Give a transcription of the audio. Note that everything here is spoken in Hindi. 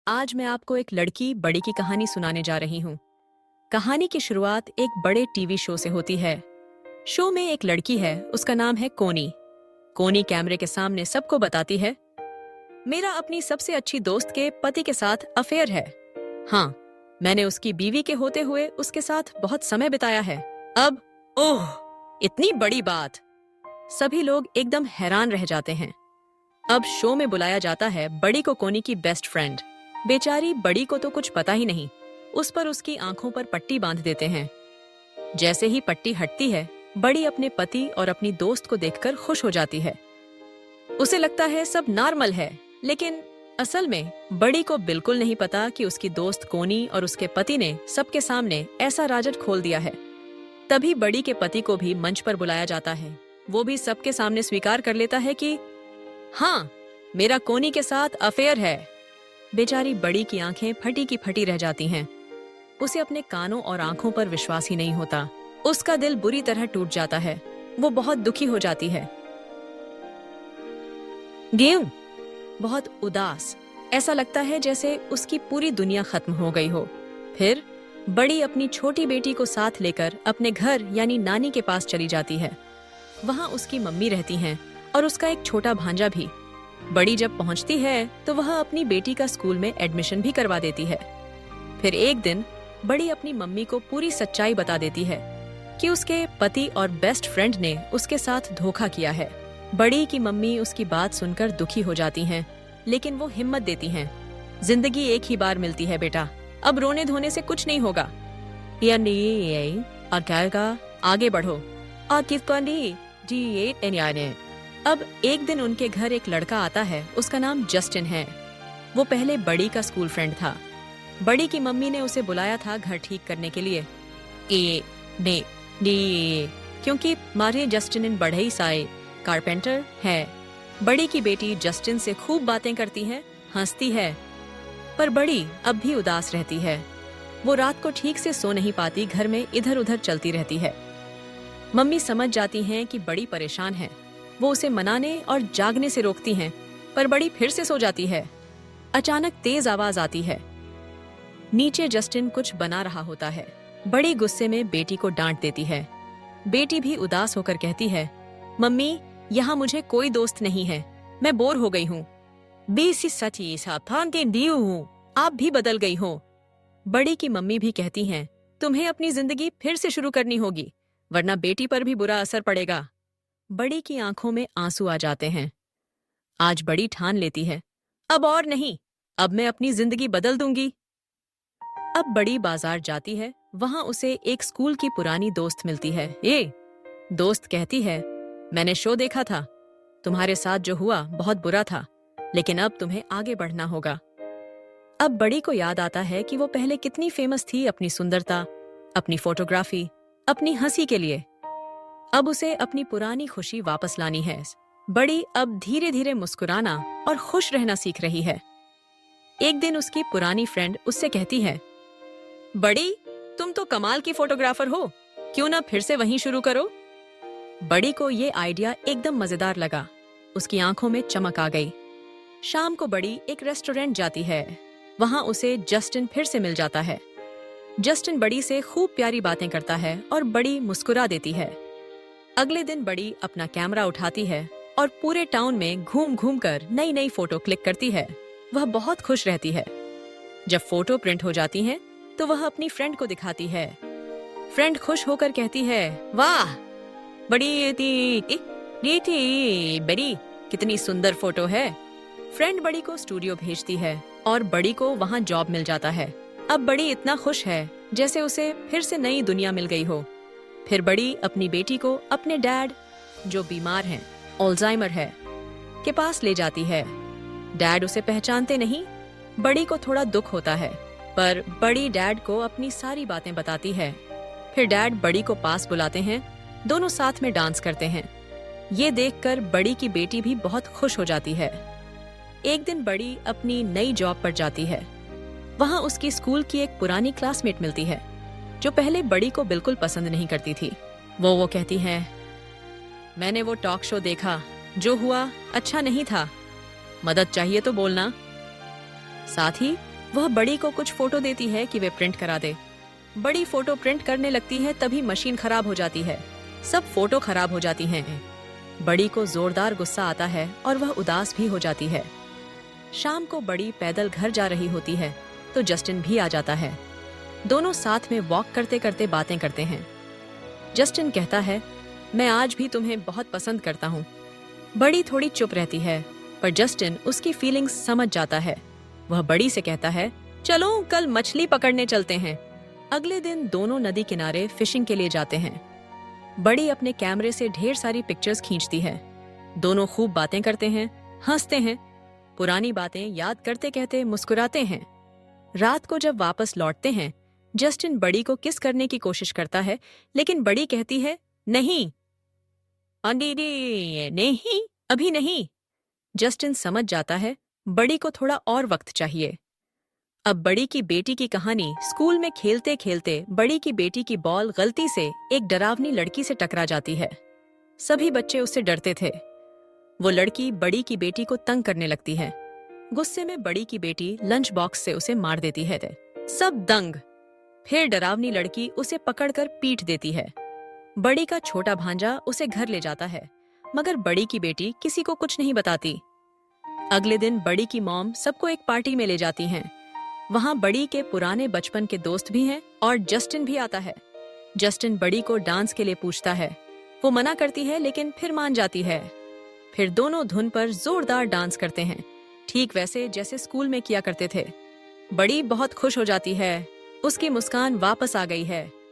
आज मैं आपको एक लड़की बड़ी की कहानी सुनाने जा रही हूँ। कहानी की शुरुआत एक बड़े टीवी शो से होती है। शो में एक लड़की है, उसका नाम है कोनी। कोनी कैमरे के सामने सबको बताती है, मेरा अपनी सबसे अच्छी दोस्त के पति के साथ अफेयर है। हाँ, मैंने उसकी बीवी के होते हुए उसके साथ बहुत समय बिताया है। अब ओह, इतनी बड़ी बात। सभी लोग एकदम हैरान रह जाते हैं। अब शो में बुलाया जाता है बड़ी को कोनी की बेस्ट फ्रेंड। बेचारी बड़ी को तो कुछ पता ही नहीं। उस पर उसकी आंखों पर पट्टी बांध देते हैं। जैसे ही पट्टी हटती है, बड़ी अपने पति और अपनी दोस्त को देखकर खुश हो जाती है। उसे लगता है सब नॉर्मल है, लेकिन असल में बड़ी को बिल्कुल नहीं पता कि उसकी दोस्त कोनी और उसके पति ने सबके सामने ऐसा राजट खोल दिया है। तभी बड़ी के पति को भी मंच पर बुलाया जाता है। वो भी सबके सामने स्वीकार कर लेता है कि हाँ, मेरा कोनी के साथ अफेयर है। बेचारी बड़ी की आंखें फटी की फटी रह जाती हैं। उसे अपने कानों और आंखों पर विश्वास ही नहीं होता। उसका दिल बुरी तरह टूट जाता है। वो बहुत दुखी हो जाती है। गेम बहुत उदास। ऐसा लगता है जैसे उसकी पूरी दुनिया खत्म हो गई हो। फिर बड़ी अपनी छोटी बेटी को साथ लेकर अपने घर यानी नानी के पास चली जाती है। वहां उसकी मम्मी रहती हैं और उसका एक छोटा भांजा भी। बड़ी जब पहुंचती है तो वह अपनी बेटी का स्कूल में एडमिशन भी करवा देती है। फिर एक दिन बड़ी अपनी मम्मी को पूरी सच्चाई बता देती है कि उसके पति और बेस्ट फ्रेंड ने उसके साथ धोखा किया है। बड़ी की मम्मी उसकी बात सुनकर दुखी हो जाती हैं, लेकिन वो हिम्मत देती हैं। जिंदगी एक ही बार मिलती है बेटा, अब रोने धोने से कुछ नहीं होगा। या नहीं और क्या, आगे बढ़ो और किसको नहीं जी ये। अब एक दिन उनके घर एक लड़का आता है, उसका नाम जस्टिन है। वो पहले बड़ी का स्कूल फ्रेंड था। बड़ी की मम्मी ने उसे बुलाया था घर ठीक करने के लिए। क्योंकि मारे जस्टिन इन बढ़ई साए कारपेंटर है। बड़ी की बेटी जस्टिन से खूब बातें करती है, हंसती है, पर बड़ी अब भी उदास रहती है। वो रात को ठीक से सो नहीं पाती, घर में इधर उधर चलती रहती है। मम्मी समझ जाती हैं कि बड़ी परेशान है। वो उसे मनाने और जागने से रोकती हैं, पर बड़ी फिर से सो जाती है। अचानक तेज आवाज आती है। नीचे जस्टिन कुछ बना रहा होता है। बड़ी गुस्से में बेटी को डांट देती है। बेटी भी उदास होकर कहती है, मम्मी, यहाँ मुझे कोई दोस्त नहीं है, मैं बोर हो गई हूँ। आप भी बदल गई हो। बड़ी की मम्मी भी कहती हैं, तुम्हें अपनी जिंदगी फिर से शुरू करनी होगी, वरना बेटी पर भी बुरा असर पड़ेगा। बड़ी की आंखों में आंसू आ जाते हैं। आज बड़ी ठान लेती है, अब और नहीं, अब मैं अपनी जिंदगी बदल दूंगी। अब बड़ी बाजार जाती है। वहां उसे एक स्कूल की पुरानी दोस्त मिलती है। दोस्त कहती है, मैंने शो देखा था, तुम्हारे साथ जो हुआ बहुत बुरा था, लेकिन अब तुम्हें आगे बढ़ना होगा। अब बड़ी को याद आता है कि वो पहले कितनी फेमस थी अपनी सुंदरता, अपनी फोटोग्राफी, अपनी हंसी के लिए। अब उसे अपनी पुरानी खुशी वापस लानी है। बड़ी अब धीरे धीरे मुस्कुराना और खुश रहना सीख रही है। एक दिन उसकी पुरानी फ्रेंड उससे कहती है, बड़ी, तुम तो कमाल की फोटोग्राफर हो, क्यों ना फिर से वहीं शुरू करो। बड़ी को ये आइडिया एकदम मजेदार लगा। उसकी आंखों में चमक आ गई। शाम को बड़ी एक रेस्टोरेंट जाती है। वहां उसे जस्टिन फिर से मिल जाता है। जस्टिन बड़ी से खूब प्यारी बातें करता है और बड़ी मुस्कुरा देती है। अगले दिन बड़ी अपना कैमरा उठाती है और पूरे टाउन में घूम घूम कर नई नई फोटो क्लिक करती है। वह बहुत खुश रहती है। जब फोटो प्रिंट हो जाती हैं, तो वह अपनी फ्रेंड को दिखाती है। फ्रेंड खुश होकर कहती है, वाह, बड़ी बड़ी कितनी सुंदर फोटो है। फ्रेंड बड़ी को स्टूडियो भेजती है और बड़ी को वहां जॉब मिल जाता है। अब बड़ी इतना खुश है जैसे उसे फिर से नई दुनिया मिल गई हो। फिर बड़ी अपनी बेटी को अपने डैड, जो बीमार हैं, अल्जाइमर है, के पास ले जाती है। डैड उसे पहचानते नहीं। बड़ी को थोड़ा दुख होता है, पर बड़ी डैड को अपनी सारी बातें बताती है। फिर डैड बड़ी को पास बुलाते हैं। दोनों साथ में डांस करते हैं। ये देखकर बड़ी की बेटी भी बहुत खुश हो जाती है। एक दिन बड़ी अपनी नई जॉब पर जाती है। वहां उसकी स्कूल की एक पुरानी क्लासमेट मिलती है, जो पहले बड़ी को बिल्कुल पसंद नहीं करती थी। वो कहती है, मैंने वो टॉक शो देखा, जो हुआ अच्छा नहीं था, मदद चाहिए तो बोलना। साथ ही वह बड़ी को कुछ फोटो देती है कि वे प्रिंट करा दे। बड़ी फोटो प्रिंट करने लगती है, तभी मशीन खराब हो जाती है। सब फोटो खराब हो जाती हैं। बड़ी को जोरदार गुस्सा आता है और वह उदास भी हो जाती है। शाम को बड़ी पैदल घर जा रही होती है तो जस्टिन भी आ जाता है। दोनों साथ में वॉक करते करते बातें करते हैं। जस्टिन कहता है, मैं आज भी तुम्हें बहुत पसंद करता हूँ। बड़ी थोड़ी चुप रहती है, पर जस्टिन उसकी फीलिंग्स समझ जाता है। वह बड़ी से कहता है, चलो कल मछली पकड़ने चलते हैं। अगले दिन दोनों नदी किनारे फिशिंग के लिए जाते हैं। बड़ी अपने कैमरे से ढेर सारी पिक्चर्स खींचती है। दोनों खूब बातें करते हैं, हंसते हैं, पुरानी बातें याद करते कहते मुस्कुराते हैं। रात को जब वापस लौटते हैं, जस्टिन बड़ी को किस करने की कोशिश करता है, लेकिन बड़ी कहती है, नहीं नहीं, अभी नहीं। जस्टिन समझ जाता है बड़ी को थोड़ा और वक्त चाहिए। अब बड़ी की बेटी की कहानी। स्कूल में खेलते खेलते बड़ी की बेटी की बॉल गलती से एक डरावनी लड़की से टकरा जाती है। सभी बच्चे उससे डरते थे। वो लड़की बड़ी की बेटी को तंग करने लगती है। गुस्से में बड़ी की बेटी लंच बॉक्स से उसे मार देती है। सब दंग। फिर डरावनी लड़की उसे पकड़कर पीट देती है। बड़ी का छोटा भांजा उसे घर ले जाता है, मगर बड़ी की बेटी किसी को कुछ नहीं बताती। अगले दिन बड़ी की मॉम सबको एक पार्टी में ले जाती हैं। वहां बड़ी के पुराने बचपन के दोस्त भी हैं और जस्टिन भी आता है। जस्टिन बड़ी को डांस के लिए पूछता है। वो मना करती है, लेकिन फिर मान जाती है। फिर दोनों धुन पर जोरदार डांस करते हैं, ठीक वैसे जैसे स्कूल में किया करते थे। बड़ी बहुत खुश हो जाती है। उसकी मुस्कान वापस आ गई है।